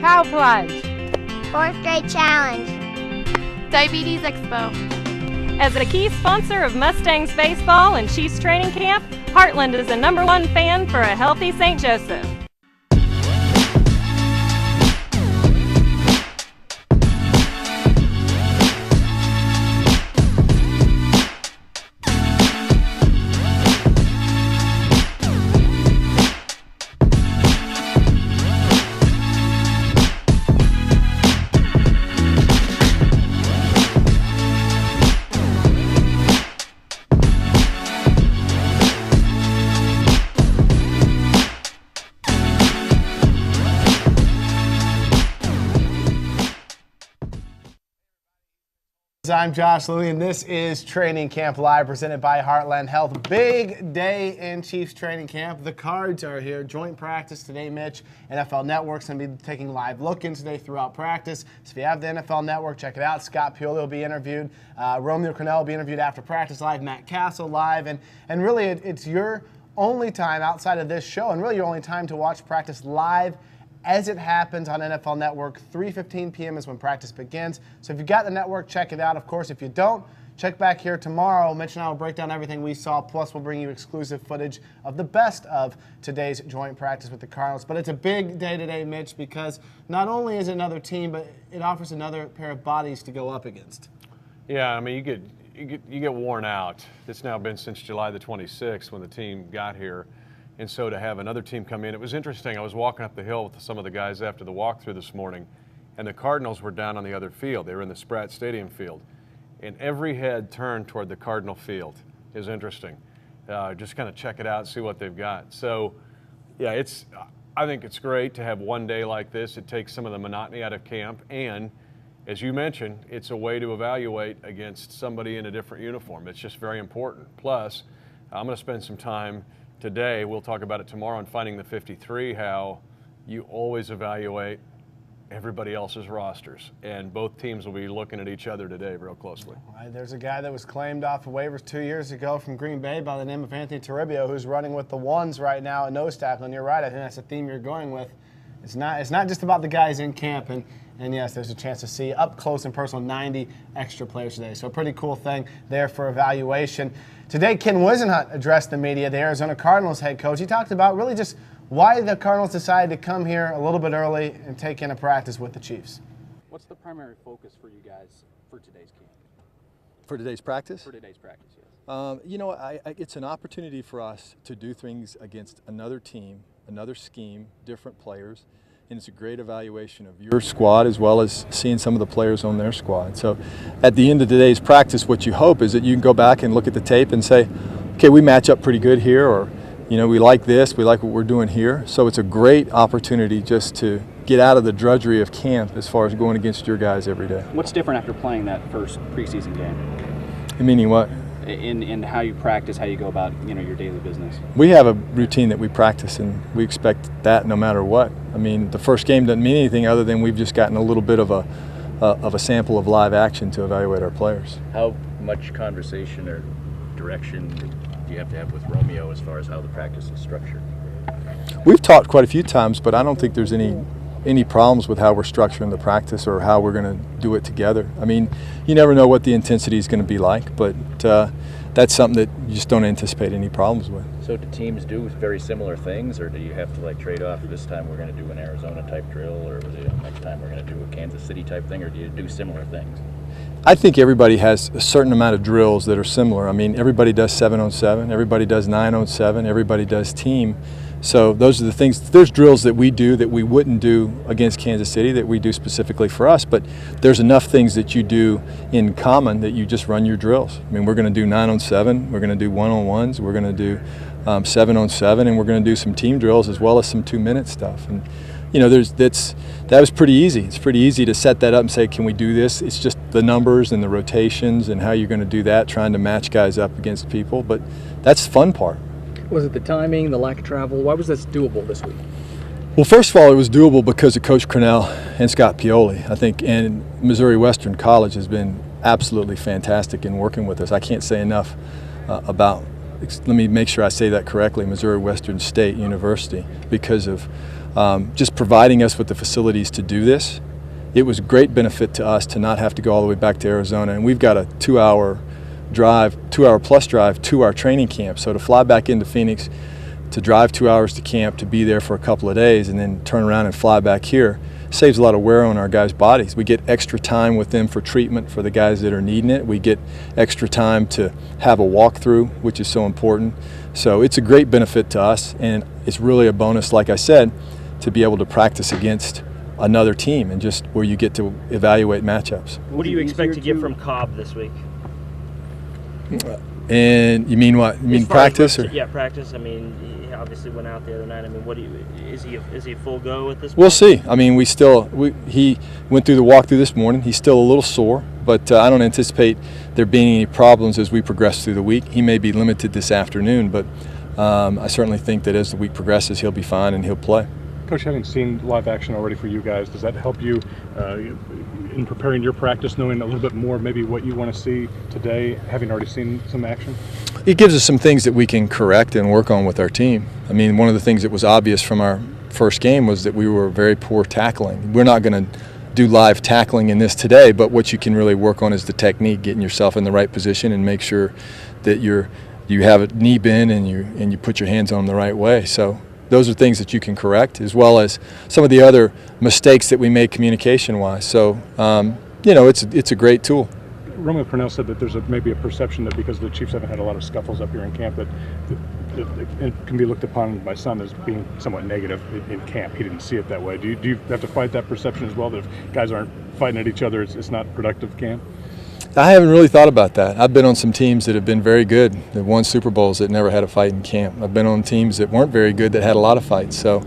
Cow Plunge, 4th grade challenge, Diabetes Expo. As a key sponsor of Mustangs baseball and Chiefs training camp, Heartland is the #1 fan for a healthy St. Joseph. I'm Josh Louie, and this is Training Camp Live, presented by Heartland Health. Big day in Chiefs training camp. The Cards are here. Joint practice today, Mitch. NFL Network's going to be taking live look-ins today throughout practice. So if you have the NFL Network, check it out. Scott Pioli will be interviewed. Romeo Cornell will be interviewed after practice live. Matt Castle live. And really, it's your only time outside of this show, and really your only time to watch practice live as it happens on NFL Network. 3:15 p.m. is when practice begins. So if you've got the network, check it out. Of course, if you don't, check back here tomorrow. Mitch and I will break down everything we saw, plus we'll bring you exclusive footage of the best of today's joint practice with the Cardinals. But it's a big day today, Mitch, because not only is it another team, but it offers another pair of bodies to go up against. Yeah, I mean, you get worn out. It's now been since July the 26th when the team got here. And so to have another team come in, it was interesting. I was walking up the hill with some of the guys after the walkthrough this morning, and the Cardinals were down on the other field. They were in the Spratt Stadium field. And every head turned toward the Cardinal field. It was interesting. Just kind of check it out, see what they've got. So, yeah, I think it's great to have one day like this. It takes some of the monotony out of camp. And, as you mentioned, it's a way to evaluate against somebody in a different uniform. It's just very important. Plus, I'm going to spend some time today, we'll talk about it tomorrow, on Finding the 53, how you always evaluate everybody else's rosters. And both teams will be looking at each other today real closely. Right, there's a guy that was claimed off of waivers 2 years ago from Green Bay by the name of Anthony Toribio, who's running with the ones right now at nose tackle. And you're right, I think that's the theme you're going with. It's not just about the guys in camp. And yes, there's a chance to see up close and personal 90 extra players today. So a pretty cool thing there for evaluation. Today, Ken Wisenhunt addressed the media, the Arizona Cardinals head coach. He talked about really just why the Cardinals decided to come here a little bit early and take in a practice with the Chiefs. What's the primary focus for you guys for today's camp? For today's practice? For today's practice, yes. You know, it's an opportunity for us to do things against another team, another scheme, different players. And it's a great evaluation of your squad as well as seeing some of the players on their squad. So at the end of today's practice, what you hope is that you can go back and look at the tape and say, okay, we match up pretty good here, or, you know, we like this, we like what we're doing here. So it's a great opportunity just to get out of the drudgery of camp as far as going against your guys every day. What's different after playing that first preseason game? You meaning what? In how you practice, how you go about, you know, your daily business. We have a routine that we practice, and we expect that no matter what. I mean, the first game doesn't mean anything other than we've just gotten a little bit of a sample of live action to evaluate our players. How much conversation or direction do you have to have with Romeo as far as how the practice is structured? We've talked quite a few times, but I don't think there's any problems with how we're structuring the practice or how we're going to do it together. I mean, you never know what the intensity is going to be like, but that's something that you just don't anticipate any problems with. So do teams do very similar things, or do you have to like trade off? This time we're going to do an Arizona type drill, or next time we're going to do a Kansas City type thing, or do you do similar things? I think everybody has a certain amount of drills that are similar. I mean, everybody does 7-on-7, everybody does 9-on-7, everybody does team. So those are the things. There's drills that we do that we wouldn't do against Kansas City that we do specifically for us, but there's enough things that you do in common that you just run your drills. I mean, we're going to do 9-on-7, we're going to do 1-on-1s, we're going to do 7-on-7, and we're going to do some team drills as well as some 2-minute stuff. And you know, that was pretty easy. It's pretty easy to set that up and say, can we do this? It's just the numbers and the rotations and how you're going to do that, trying to match guys up against people, but that's the fun part. Was it the timing, the lack of travel? Why was this doable this week? Well, first of all, it was doable because of Coach Cornell and Scott Pioli, I think, and Missouri Western College has been absolutely fantastic in working with us. I can't say enough about let me make sure I say that correctly, Missouri Western State University, because of just providing us with the facilities to do this. It was a great benefit to us to not have to go all the way back to Arizona, and we've got a 2-hour drive, 2-hour plus drive to our training camp. So to fly back into Phoenix, to drive 2 hours to camp, to be there for a couple of days, and then turn around and fly back here saves a lot of wear on our guys' bodies. We get extra time with them for treatment for the guys that are needing it. We get extra time to have a walkthrough, which is so important. So it's a great benefit to us, and it's really a bonus, like I said, to be able to practice against another team and just where you get to evaluate matchups. What do you expect to get from Cobb this week? And you mean what? You mean practice? Yeah, practice. I mean, he obviously went out the other night. I mean, is he a full go at this point? We'll see. I mean, he went through the walkthrough this morning. He's still a little sore, but I don't anticipate there being any problems as we progress through the week. He may be limited this afternoon, but I certainly think that as the week progresses, he'll be fine and he'll play. Coach, having seen live action already for you guys, does that help you in preparing your practice, knowing a little bit more maybe what you want to see today, having already seen some action? It gives us some things that we can correct and work on with our team. I mean, one of the things that was obvious from our first game was that we were very poor tackling. We're not going to do live tackling in this today, but what you can really work on is the technique, getting yourself in the right position and make sure that you have a knee bend and you put your hands on them the right way. So those are things that you can correct, as well as some of the other mistakes that we made communication-wise. So, it's a great tool. Romeo Cornell said that there's maybe a perception that because the Chiefs haven't had a lot of scuffles up here in camp that it can be looked upon by some as being somewhat negative in camp. He didn't see it that way. Do you have to fight that perception as well, that if guys aren't fighting at each other, it's not productive camp? I haven't really thought about that. I've been on some teams that have been very good, that won Super Bowls, that never had a fight in camp. I've been on teams that weren't very good that had a lot of fights. So,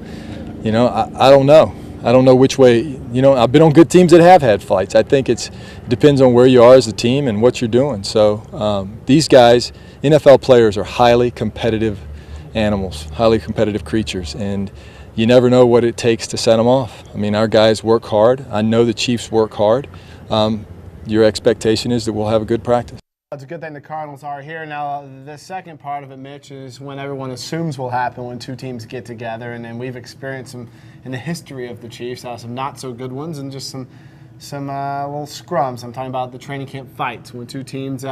I don't know. I don't know which way. I've been on good teams that have had fights. I think it depends on where you are as a team and what you're doing. So these guys, NFL players, are highly competitive animals, highly competitive creatures, and you never know what it takes to set them off. I mean, our guys work hard. I know the Chiefs work hard. Your expectation is that we'll have a good practice. It's a good thing the Cardinals are here. Now, the second part of it, Mitch, is when everyone assumes will happen when two teams get together, and then we've experienced some in the history of the Chiefs, some not so good ones and just some little scrums. I'm talking about the training camp fights when two teams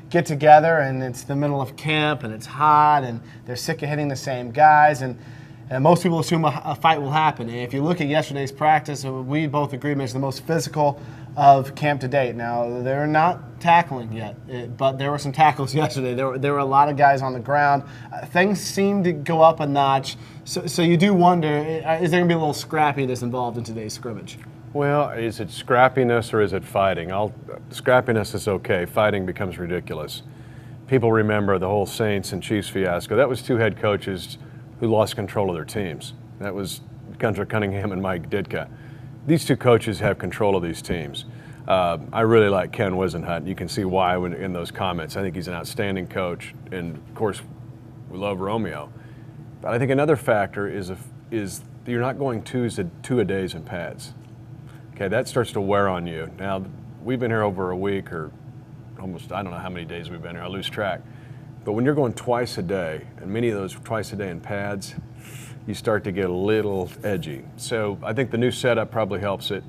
get together and it's the middle of camp and it's hot and they're sick of hitting the same guys, and most people assume a fight will happen. And if you look at yesterday's practice, we both agree it's the most physical of camp to date. Now, they're not tackling yet, but there were some tackles yesterday. There were a lot of guys on the ground. Things seem to go up a notch. So you do wonder, is there going to be a little scrappiness involved in today's scrimmage? Well, is it scrappiness or is it fighting? Scrappiness is okay. Fighting becomes ridiculous. People remember the whole Saints and Chiefs fiasco. That was two head coaches who lost control of their teams. That was Gunter Cunningham and Mike Ditka. These two coaches have control of these teams. I really like Ken Wisenhunt. You can see why in those comments. I think he's an outstanding coach, and of course, we love Romeo. But I think another factor is you're not going two-a-days in pads. Okay, that starts to wear on you. Now, we've been here over a week, or almost, I don't know how many days we've been here. I lose track. But when you're going twice a day, and many of those twice a day in pads, you start to get a little edgy. So I think the new setup probably helps it.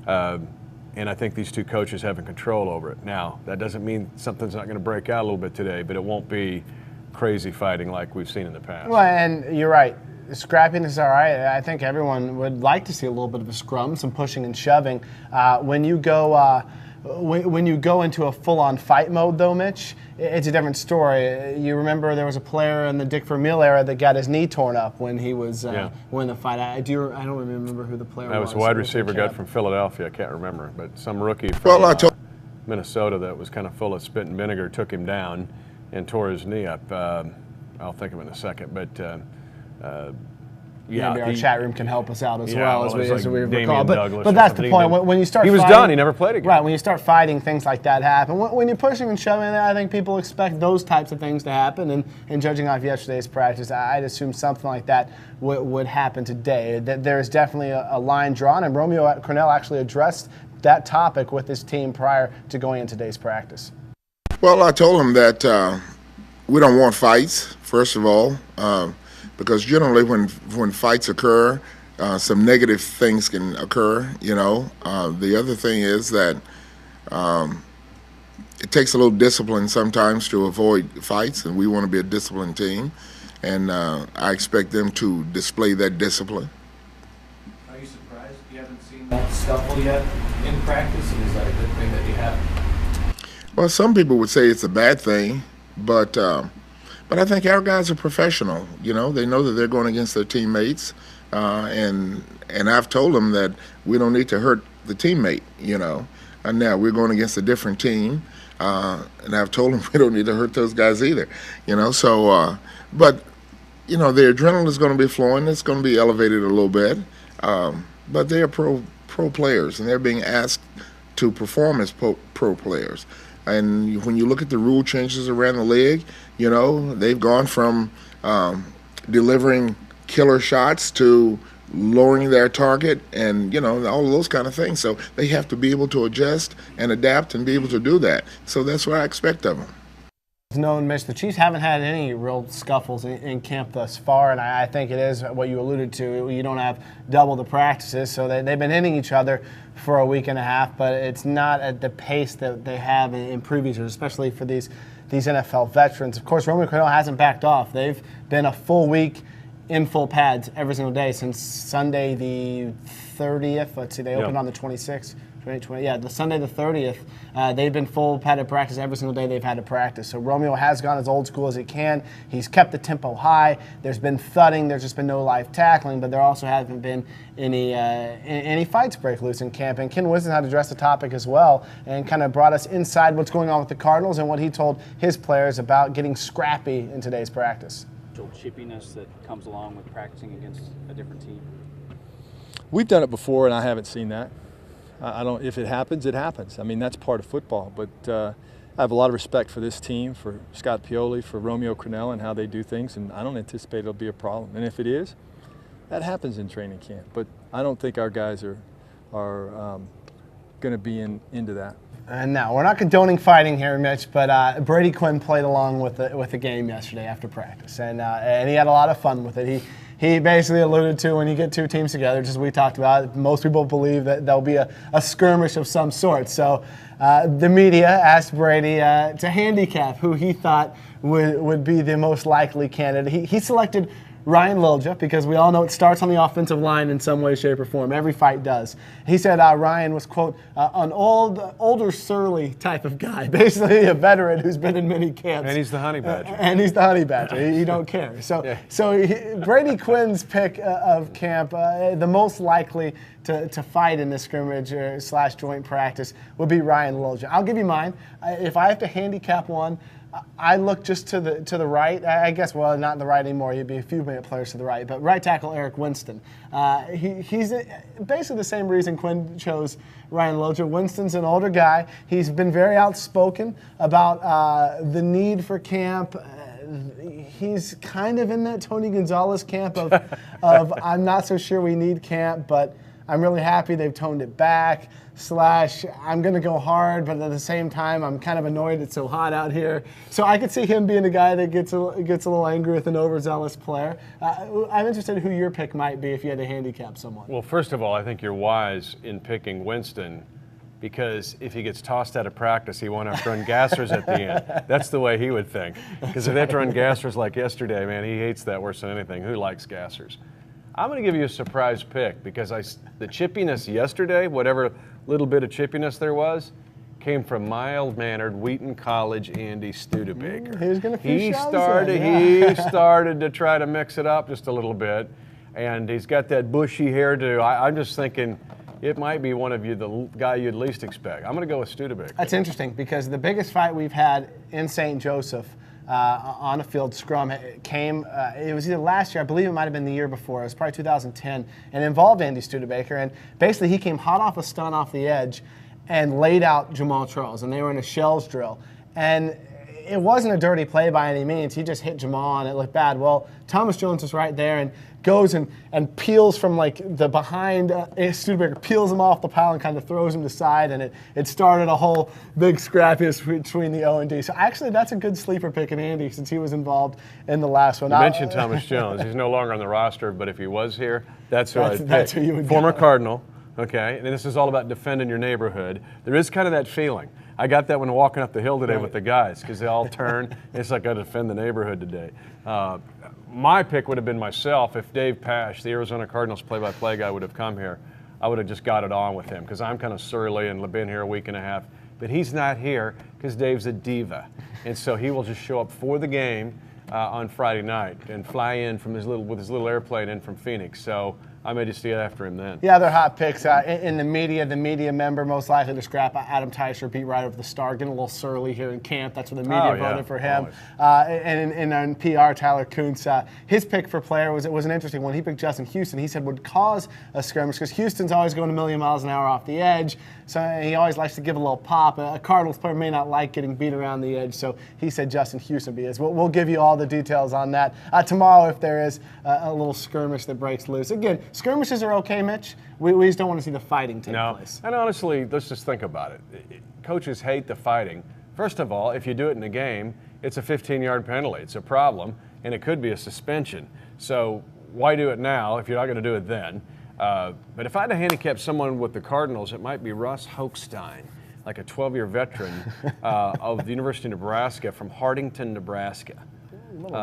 And I think these two coaches having control over it. Now, that doesn't mean something's not going to break out a little bit today, but it won't be crazy fighting like we've seen in the past. Well, and you're right. Scrappiness is all right. I think everyone would like to see a little bit of a scrum, some pushing and shoving. When you go into a full-on fight mode, though, Mitch, it's a different story. You remember there was a player in the Dick Vermeil era that got his knee torn up when he was winning the fight. I don't remember who the player was. That was a wide receiver guy from Philadelphia. I can't remember, but some rookie from Minnesota that was kind of full of spit and vinegar took him down and tore his knee up. I'll think of it in a second, but. Maybe our chat room can help us out as well as we recall. But that's the point. When you start, he was done. He never played again. Right. When you start fighting, things like that happen. When you're pushing and shoving, I think people expect those types of things to happen. And judging off yesterday's practice, I'd assume something like that would happen today. That there is definitely a line drawn, and Romeo Cornell actually addressed that topic with his team prior to going into today's practice. Well, I told him that we don't want fights, first of all, because generally when fights occur, some negative things can occur, you know. The other thing is that it takes a little discipline sometimes to avoid fights, and we want to be a disciplined team, and I expect them to display that discipline. Are you surprised you haven't seen that scuffle yet in practice, and is that a good thing that you haven't? Well, some people would say it's a bad thing, but I think our guys are professional. You know, they know that they're going against their teammates, and I've told them that we don't need to hurt the teammate. You know, and now we're going against a different team, and I've told them we don't need to hurt those guys either. You know, so but you know, the adrenaline is going to be flowing. It's going to be elevated a little bit, but they are pro players, and they're being asked to perform as pro players. And when you look at the rule changes around the league, you know, they've gone from delivering killer shots to lowering their target and, you know, all of those kind of things. So they have to be able to adjust and adapt and be able to do that. So that's what I expect of them. Known, Mitch, the Chiefs haven't had any real scuffles in camp thus far, and I think it is what you alluded to. You don't have double the practices, so they've been hitting each other for a week and a half, but it's not at the pace that they have in previous years, especially for these NFL veterans. Of course, Romeo Crennel hasn't backed off. They've been a full week in full pads every single day since Sunday the 30th. Let's see, they opened on the 26th. The Sunday the 30th, they've been full padded practice every single day they've had to practice. So Romeo has gone as old school as he can. He's kept the tempo high. There's been thudding. There's just been no live tackling, but there also hasn't been any fights break loose in camp. And Ken Winston had addressed the topic as well and kind of brought us inside what's going on with the Cardinals and what he told his players about getting scrappy in today's practice. Chippiness that comes along with practicing against a different team. We've done it before, and I haven't seen that. I don't. If it happens, it happens. I mean, that's part of football. But I have a lot of respect for this team, for Scott Pioli, for Romeo Crennel, and how they do things. And I don't anticipate it'll be a problem. And if it is, that happens in training camp. But I don't think our guys are going to be into that. And now we're not condoning fighting here, Mitch, but Brady Quinn played along with the game yesterday after practice, and he had a lot of fun with it. He basically alluded to when you get two teams together, just as we talked about, most people believe that there'll be a skirmish of some sort. So the media asked Brady to handicap who he thought would be the most likely candidate. He selected Ryan Lilja, because we all know it starts on the offensive line in some way, shape, or form. Every fight does. He said Ryan was, quote, an older, surly type of guy, basically a veteran who's been in many camps. And he's the honey badger. He don't care. So, Brady Quinn's pick of camp, the most likely to fight in this scrimmage / joint practice would be Ryan Lilja. I'll give you mine. If I have to handicap one, I look just to the right. I guess, well, not the right anymore. He'd be a few minute players to the right. But right tackle Eric Winston. He's basically the same reason Quinn chose Ryan Lilja. Winston's an older guy. He's been very outspoken about the need for camp. He's kind of in that Tony Gonzalez camp of I'm not so sure we need camp, but I'm really happy they've toned it back. / I'm going to go hard, but at the same time, I'm kind of annoyed it's so hot out here. So I could see him being a guy that gets a little angry with an overzealous player. I'm interested in who your pick might be if you had to handicap someone. Well, first of all, I think you're wise in picking Winston, because if he gets tossed out of practice, he won't have to run gassers at the end. That's the way he would think. Because if they have to run gassers like yesterday, man, he hates that worse than anything. Who likes gassers? I'm going to give you a surprise pick, because the chippiness yesterday, whatever little bit of chippiness there was, came from mild-mannered Wheaton College Andy Studebaker. He started to try to mix it up just a little bit, and he's got that bushy hairdo. I'm just thinking it might be one of you, the guy you'd least expect. I'm going to go with Studebaker. That's interesting, because the biggest fight we've had in St. Joseph on a field scrum came, it was either last year, I believe it might have been the year before, it was probably 2010, and involved Andy Studebaker, and basically he came hot off a stun off the edge and laid out Jamal Charles, and they were in a shells drill. And it wasn't a dirty play by any means. He just hit Jamal and it looked bad. Well, Thomas Jones was right there and goes and peels from like the behind Studebaker, peels him off the pile and kind of throws him to the side, and it started a whole big scrappiness between the O and D. So actually that's a good sleeper pick in Andy since he was involved in the last one. You mentioned Thomas Jones. He's no longer on the roster, but if he was here, that's who I'd pick. That's who you would Former go. Cardinal, okay? And this is all about defending your neighborhood. There is kind of that feeling. I got that when walking up the hill today with the guys because they all turn. It's like I defend the neighborhood today. My pick would have been myself if Dave Pash, the Arizona Cardinals play-by-play guy, would have come here. I would have just got it on with him because I'm kind of surly and been here a week and a half. But he's not here because Dave's a diva. And so he will just show up for the game on Friday night and fly in from with his little airplane in from Phoenix. So I may just get after him then. Yeah, they're hot picks. In the media member most likely to scrap Adam Teicher, beat writer of the Star, getting a little surly here in camp. That's when the media voted for him. And in PR, Tyler Kuntz, his pick for player was an interesting one. He picked Justin Houston. He said would cause a skirmish because Houston's always going a million miles an hour off the edge. So he always likes to give a little pop. A Cardinals player may not like getting beat around the edge, so he said Justin Houston be his. We'll give you all the details on that tomorrow if there is a little skirmish that breaks loose. Again, skirmishes are okay, Mitch. We just don't want to see the fighting take place. And honestly, let's just think about it. Coaches hate the fighting. First of all, if you do it in a game, it's a 15-yard penalty. It's a problem, and it could be a suspension. So why do it now if you're not going to do it then? But if I had to handicap someone with the Cardinals, it might be Russ Hochstein, like a 12-year veteran of the University of Nebraska from Hardington, Nebraska.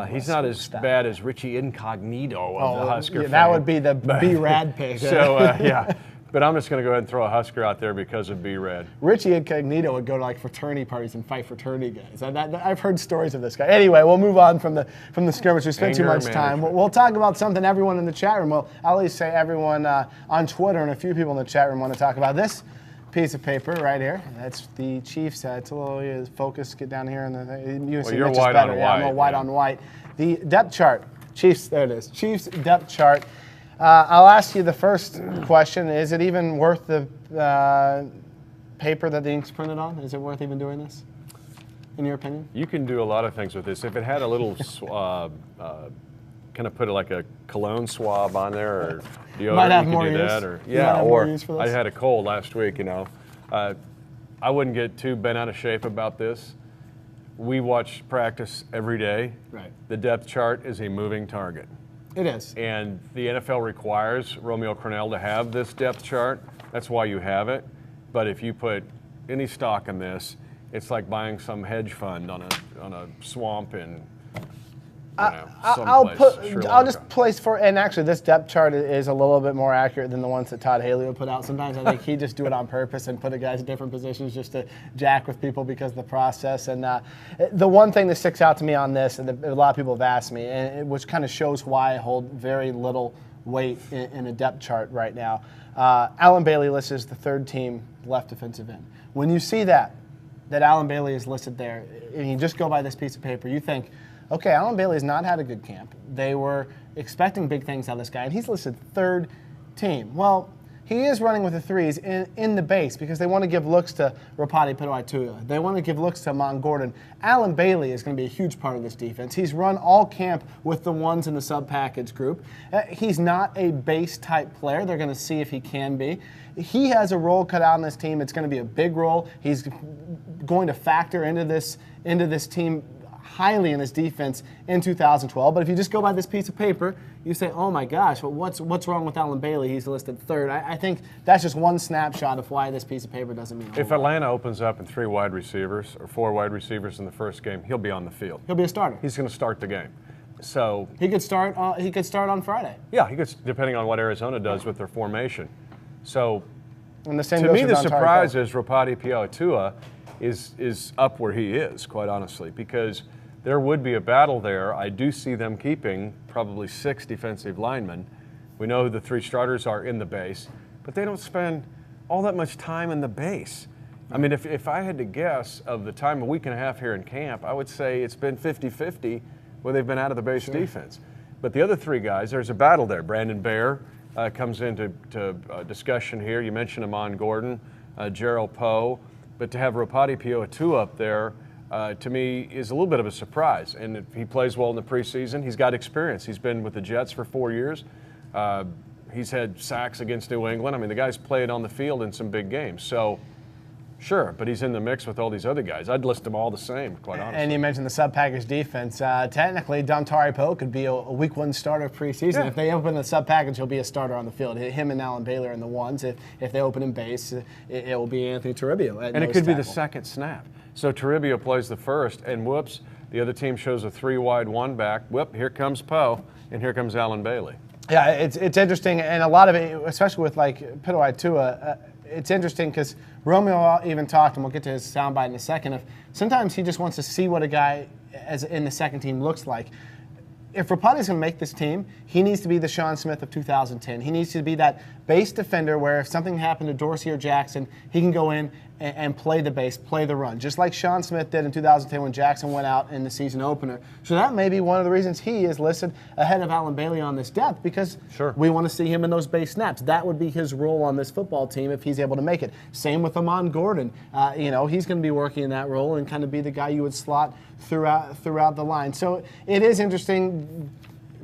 He's not as bad as Richie Incognito of the Husker fame. That would be the B-Rad pick. So, yeah. But I'm just going to go ahead and throw a Husker out there because of B-Rad. Richie Incognito would go to like fraternity parties and fight fraternity guys. I've heard stories of this guy. Anyway, we'll move on from the skirmish. We spent too much time. We'll talk about something everyone in the chat room. Well, I'll at least say everyone on Twitter and a few people in the chat room want to talk about this piece of paper right here. That's the Chiefs. It's a little focus. Get down here. You're white on white. I'm a white on white. The depth chart. Chiefs. There it is. Chiefs depth chart. I'll ask you the first question. Is it even worth the paper that the ink's printed on? Is it worth even doing this, in your opinion? You can do a lot of things with this. If it had a little, kind of put like a cologne swab on there, or deodorant, you could do that. Or I had a cold last week, I wouldn't get too bent out of shape about this. We watch practice every day. Right. The depth chart is a moving target. It is. And the NFL requires Romeo Crennel to have this depth chart. That's why you have it. But if you put any stock in this, it's like buying some hedge fund on a swamp in I'll just place for, and actually this depth chart is a little bit more accurate than the ones that Todd Haley would put out. Sometimes I think he just do it on purpose and put the guys in different positions just to jack with people because of the process. And the one thing that sticks out to me on this, and a lot of people have asked me, and which kind of shows why I hold very little weight in a depth chart right now. Alan Bailey lists as the third team left defensive end. When you see that Alan Bailey is listed there, and you just go by this piece of paper, you think, okay, Alan Bailey has not had a good camp. They were expecting big things out of this guy, and he's listed third team. Well, he is running with the threes in the base because they want to give looks to Rapati Pituatua. They want to give looks to Amon Gordon. Alan Bailey is going to be a huge part of this defense. He's run all camp with the ones in the sub-package group. He's not a base-type player. They're going to see if he can be. He has a role cut out on this team. It's going to be a big role. He's going to factor into this team highly in his defense in 2012. But if you just go by this piece of paper, you say, oh my gosh, well, what's wrong with Alan Bailey? He's listed third. I think that's just one snapshot of why this piece of paper doesn't mean a If whole lot. Atlanta opens up in 3 wide receivers or 4 wide receivers in the first game, he'll be on the field. He'll be a starter. He's going to start the game. So he could start on Friday. Yeah, he could, depending on what Arizona does with their formation. So and the same to me, the surprise Cole. is Rapati Pituatua is up where he is, quite honestly, because there would be a battle there. I do see them keeping probably 6 defensive linemen. We know the 3 starters are in the base, but they don't spend all that much time in the base. I mean, if I had to guess of the time, a week and a half here in camp, I would say it's been 50-50 where they've been out of the base defense. But the other 3 guys, there's a battle there. Brandon Baer comes into discussion here. You mentioned Amon Gordon, Gerald Poe, but to have Rapati Pituatua up there, to me, is a little bit of a surprise. And if he plays well in the preseason, he's got experience. He's been with the Jets for 4 years. He's had sacks against New England. I mean, the guy's played on the field in some big games. So, sure, but he's in the mix with all these other guys. I'd list them all the same, quite honestly. And you mentioned the sub-package defense. Technically, Dontari Poe could be a week 1 starter of preseason. Yeah. If they open the sub-package, he'll be a starter on the field. Him and Alan Baylor are in the ones. If they open in base, it will be Anthony Toribio. And it could be the second snap. So Toribio plays the first, and whoops, the other team shows a 3-wide 1 back. Whoop, here comes Poe, and here comes Alan Bailey. Yeah, it's interesting, and a lot of it, especially with like Pitawai Tua, it's interesting because Romeo even talked, and we'll get to his soundbite in a second, of sometimes he just wants to see what a guy as in the second team looks like. If Rapati's going to make this team, he needs to be the Sean Smith of 2010. He needs to be that base defender where if something happened to Dorsey or Jackson, he can go in and play the base, play the run, just like Sean Smith did in 2010 when Jackson went out in the season opener. So that may be one of the reasons he is listed ahead of Alan Bailey on this depth, because we want to see him in those base snaps. That would be his role on this football team if he's able to make it. Same with Amon Gordon. He's going to be working in that role and kind of be the guy you would slot throughout the line. So it is interesting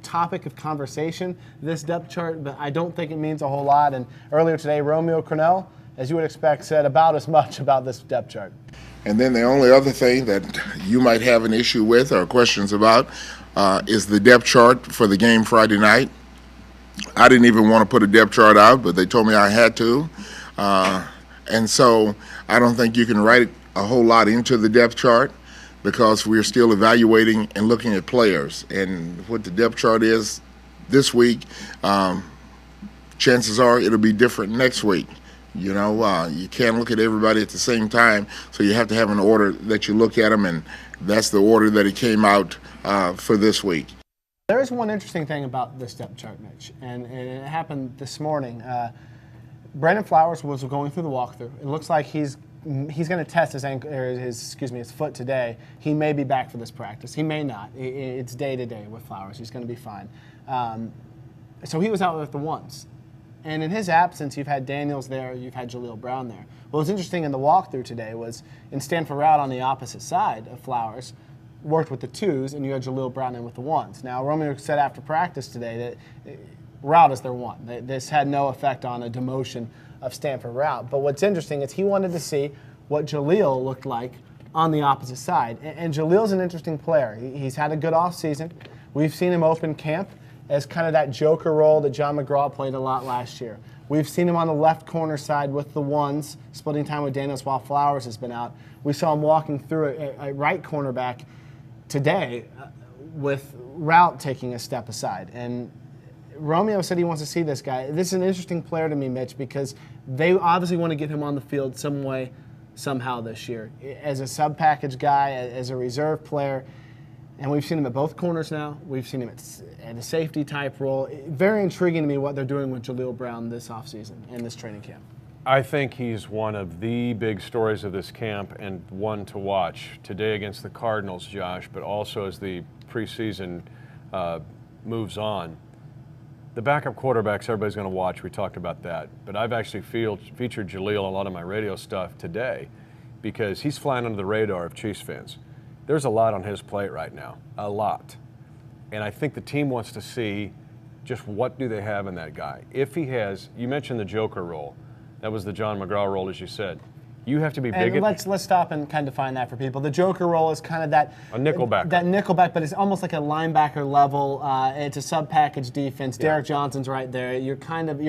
topic of conversation, this depth chart, but I don't think it means a whole lot. And earlier today, Romeo Crennel, as you would expect, said about as much about this depth chart. And then the only other thing that you might have an issue with or questions about is the depth chart for the game Friday night. I didn't even want to put a depth chart out, but they told me I had to. And so I don't think you can write a whole lot into the depth chart because we're still evaluating and looking at players. And what the depth chart is this week, chances are it'll be different next week. You can't look at everybody at the same time, so you have to have an order that you look at them, and that's the order that it came out for this week. There is one interesting thing about this depth chart, Mitch, and it happened this morning. Brandon Flowers was going through the walkthrough. It looks like he's going to test his foot today. He may be back for this practice. He may not. It's day to day with Flowers. He's going to be fine. So he was out with the ones. And in his absence, you've had Daniels there, you've had Jaleel Brown there. What was interesting in the walkthrough today was in Stanford Route on the opposite side of Flowers, worked with the twos, and you had Jaleel Brown in with the ones. Now, Romeo said after practice today that Route is their one. This had no effect on a demotion of Stanford Route. But what's interesting is he wanted to see what Jaleel looked like on the opposite side. And Jaleel's an interesting player. He's had a good offseason. We've seen him open camp as kind of that joker role that John McGraw played a lot last year. We've seen him on the left corner side with the ones, splitting time with Daniels while Flowers has been out. We saw him walking through a right cornerback today with Route taking a step aside. And Romeo said he wants to see this guy. This is an interesting player to me, Mitch, because they obviously want to get him on the field some way, somehow this year. As a sub-package guy, as a reserve player, and we've seen him at both corners now. We've seen him at a safety type role. Very intriguing to me what they're doing with Jaleel Brown this offseason and this training camp. I think he's one of the big stories of this camp and one to watch today against the Cardinals, Josh, but also as the preseason moves on. The backup quarterbacks everybody's going to watch. We talked about that. But I've actually featured Jaleel on a lot of my radio stuff today because he's flying under the radar of Chiefs fans. There's a lot on his plate right now, a lot. And I think the team wants to see just what do they have in that guy. If he has, you mentioned the joker role. That was the John McGraw role, as you said. You have to be big. And let's stop and kind of define that for people. The joker role is kind of that a nickelback. That nickelback, but it's almost like a linebacker level. It's a sub-package defense. Yeah. Derek Johnson's right there. You're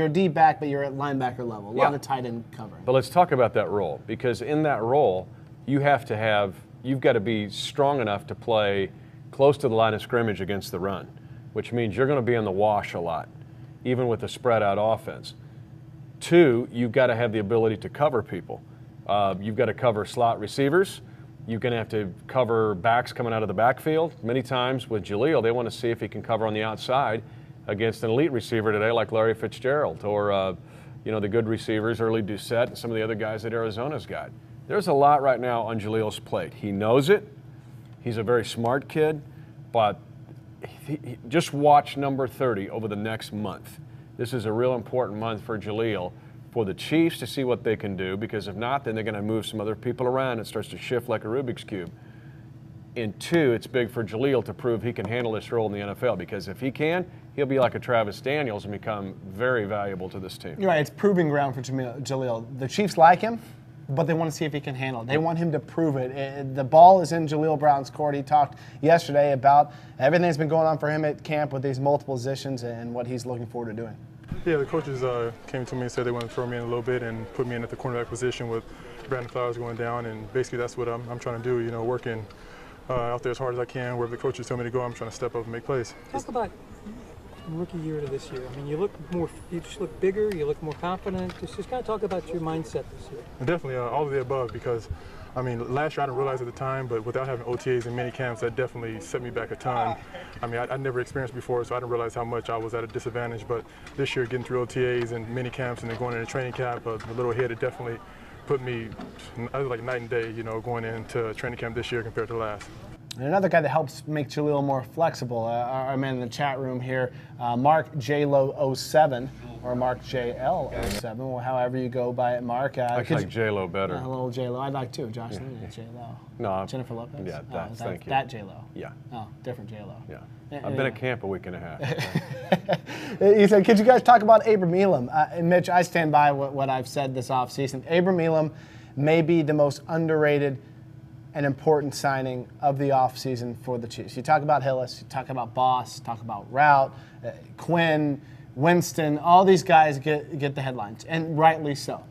a D back, but you're at linebacker level. A lot of tight end covering. But let's talk about that role, because in that role, you've got to be strong enough to play close to the line of scrimmage against the run, which means you're going to be in the wash a lot, even with a spread-out offense. 2, you've got to have the ability to cover people. You've got to cover slot receivers. You're going to have to cover backs coming out of the backfield. Many times with Jaleel, they want to see if he can cover on the outside against an elite receiver today like Larry Fitzgerald or the good receivers, Early Doucette, and some of the other guys that Arizona's got. There's a lot right now on Jaleel's plate. He knows it. He's a very smart kid, but just watch number 30 over the next month. This is a real important month for Jaleel, for the Chiefs to see what they can do, because if not, then they're going to move some other people around. It starts to shift like a Rubik's Cube. And 2, it's big for Jaleel to prove he can handle this role in the NFL, because if he can, he'll be like a Travis Daniels and become very valuable to this team. You're right. It's proving ground for Jaleel. The Chiefs like him, but they want to see if he can handle it. They want him to prove it. The ball is in Jaleel Brown's court. He talked yesterday about everything that's been going on for him at camp with these multiple positions and what he's looking forward to doing. Yeah, the coaches came to me and said they want to throw me in a little bit and put me in at the cornerback position with Brandon Flowers going down, and basically that's what I'm trying to do, you know, working out there as hard as I can. Wherever the coaches tell me to go, I'm trying to step up and make plays. Talk about rookie year to this year. I mean, you just look bigger, you look more confident. Just kind of talk about your mindset this year. Definitely all of the above, because I mean, last year I didn't realize at the time, but without having OTAs and mini camps, that definitely set me back a ton. I mean, I never experienced before, so I didn't realize how much I was at a disadvantage. But this year, getting through OTAs and mini camps and then going into training camp, a little ahead, it definitely put me, I was like night and day, you know, going into training camp this year compared to last. And another guy that helps make Jaleel more flexible, our man in the chat room here, Mark JLo07, or Mark JL07, or however you go by it, Mark. I like J-Lo better. A little J-Lo. I'd like too. Josh, J-Lo. No. Jennifer Lopez? Yeah, thank you. That J-Lo. Yeah. Oh, different J-Lo. Yeah. I've been at camp a week and a half. He said, could you guys talk about Abram Elam? And Mitch, I stand by what I've said this offseason. Abram Elam may be the most underrated and important signing of the offseason for the Chiefs. You talk about Hillis, you talk about Boss, talk about Route, Quinn, Winston, all these guys get the headlines, and rightly so.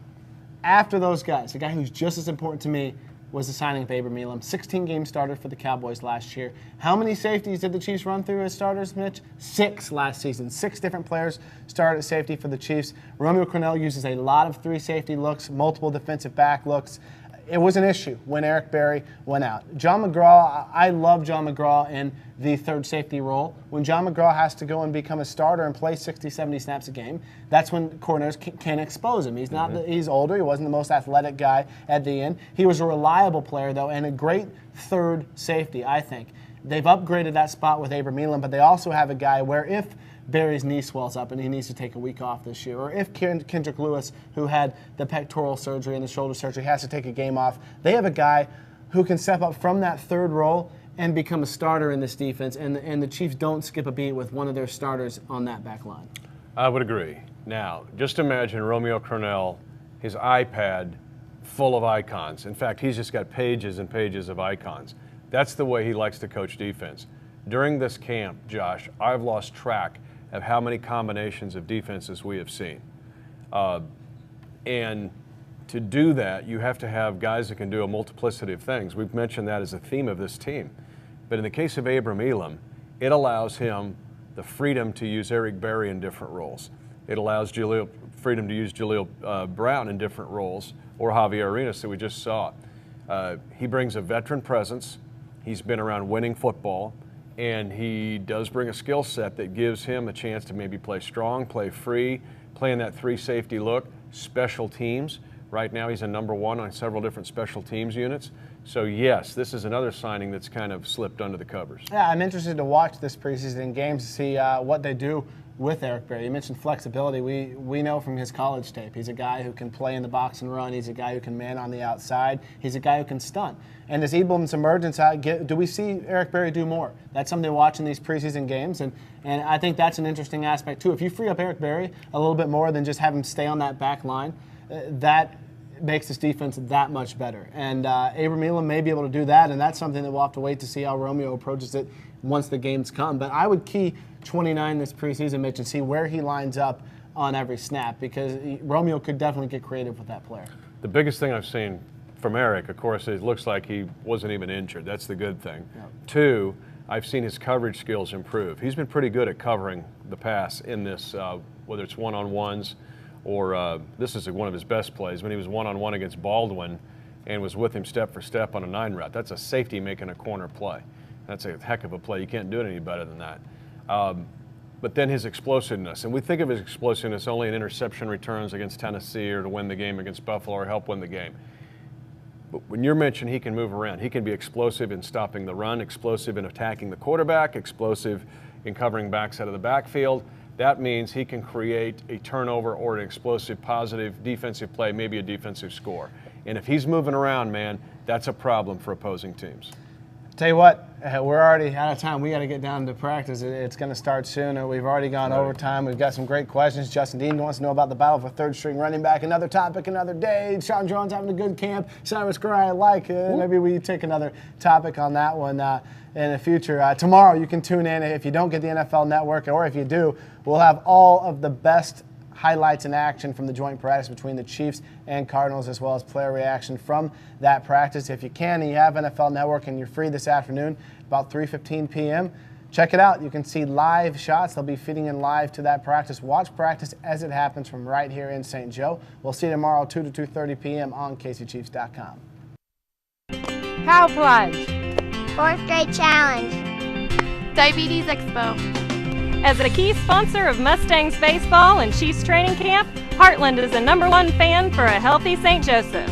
After those guys, the guy who's just as important to me was the signing of Abram Elam. 16-game starter for the Cowboys last year. How many safeties did the Chiefs run through as starters, Mitch? 6 last season. 6 different players started at safety for the Chiefs. Romeo Crennel uses a lot of 3 safety looks, multiple defensive back looks. It was an issue when Eric Berry went out. John McGraw, I love John McGraw in the third safety role. When John McGraw has to go and become a starter and play 60, 70 snaps a game, that's when coordinators can expose him. He's not. He's older. He wasn't the most athletic guy at the end. He was a reliable player, though, and a great third safety, I think. They've upgraded that spot with Abram Elam, but they also have a guy where if Barry's knee swells up and he needs to take a week off this year, or if Kendrick Lewis, who had the pectoral surgery and the shoulder surgery, has to take a game off, they have a guy who can step up from that third role and become a starter in this defense, and the Chiefs don't skip a beat with one of their starters on that back line. I would agree. Now, just imagine Romeo Crennel, his iPad full of icons. In fact, he's just got pages and pages of icons. That's the way he likes to coach defense. During this camp, Josh, I've lost track of how many combinations of defenses we have seen. And to do that, you have to have guys that can do a multiplicity of things. We've mentioned that as a theme of this team. But in the case of Abram Elam, it allows him the freedom to use Eric Berry in different roles. It allows freedom to use Jaleel Brown in different roles, or Javier Arenas that we just saw. He brings a veteran presence. He's been around winning football, and he does bring a skill set that gives him a chance to maybe play strong, play free, play in that 3 safety look, special teams. Right now he's a #1 on several different special teams units. So yes, this is another signing that's kind of slipped under the covers. Yeah, I'm interested to watch this preseason games to see what they do with Eric Berry. You mentioned flexibility. We know from his college tape, he's a guy who can play in the box and run. He's a guy who can man on the outside. He's a guy who can stunt. And as Elam's emergence, do we see Eric Berry do more? That's something to watch in these preseason games, and I think that's an interesting aspect too. If you free up Eric Berry a little bit more than just have him stay on that back line, that makes this defense that much better. And Abram Elam may be able to do that, and that's something that we'll have to wait to see how Romeo approaches it once the games come. But I would key 29 this preseason, Mitch, and see where he lines up on every snap, because Romeo could definitely get creative with that player. The biggest thing I've seen from Eric, of course, it looks like he wasn't even injured. That's the good thing. Yep. 2, I've seen his coverage skills improve. He's been pretty good at covering the pass in this, whether it's one-on-ones or this is one of his best plays when he was one-on-one against Baldwin and was with him step for step on a 9 route. That's a safety making a corner play. That's a heck of a play. You can't do it any better than that. But then his explosiveness, and we think of his explosiveness only in interception returns against Tennessee or to win the game against Buffalo or help win the game. But when you're mentioned, he can move around. He can be explosive in stopping the run, explosive in attacking the quarterback, explosive in covering backs out of the backfield. That means he can create a turnover or an explosive, positive defensive play, maybe a defensive score. And if he's moving around, man, that's a problem for opposing teams. Tell you what, we're already out of time. We got to get down to practice. It's going to start soon. We've already gone overtime. We've got some great questions. Justin Dean wants to know about the battle for third-string running back. Another topic, another day. Sean Jones having a good camp. Cyrus Gray, I like it. Maybe we take another topic on that one in the future. Tomorrow, you can tune in. If you don't get the NFL Network, or if you do, we'll have all of the best highlights in action from the joint practice between the Chiefs and Cardinals, as well as player reaction from that practice. If you can and you have NFL Network and you're free this afternoon, about 3:15 p.m., check it out. You can see live shots. They'll be feeding in live to that practice. Watch practice as it happens from right here in St. Joe. We'll see you tomorrow, 2 to 2:30 p.m. on KCChiefs.com. Cow Plunge. 4th grade challenge. Diabetes Expo. As a key sponsor of Mustangs baseball and Chiefs training camp, Heartland is the #1 fan for a healthy St. Joseph.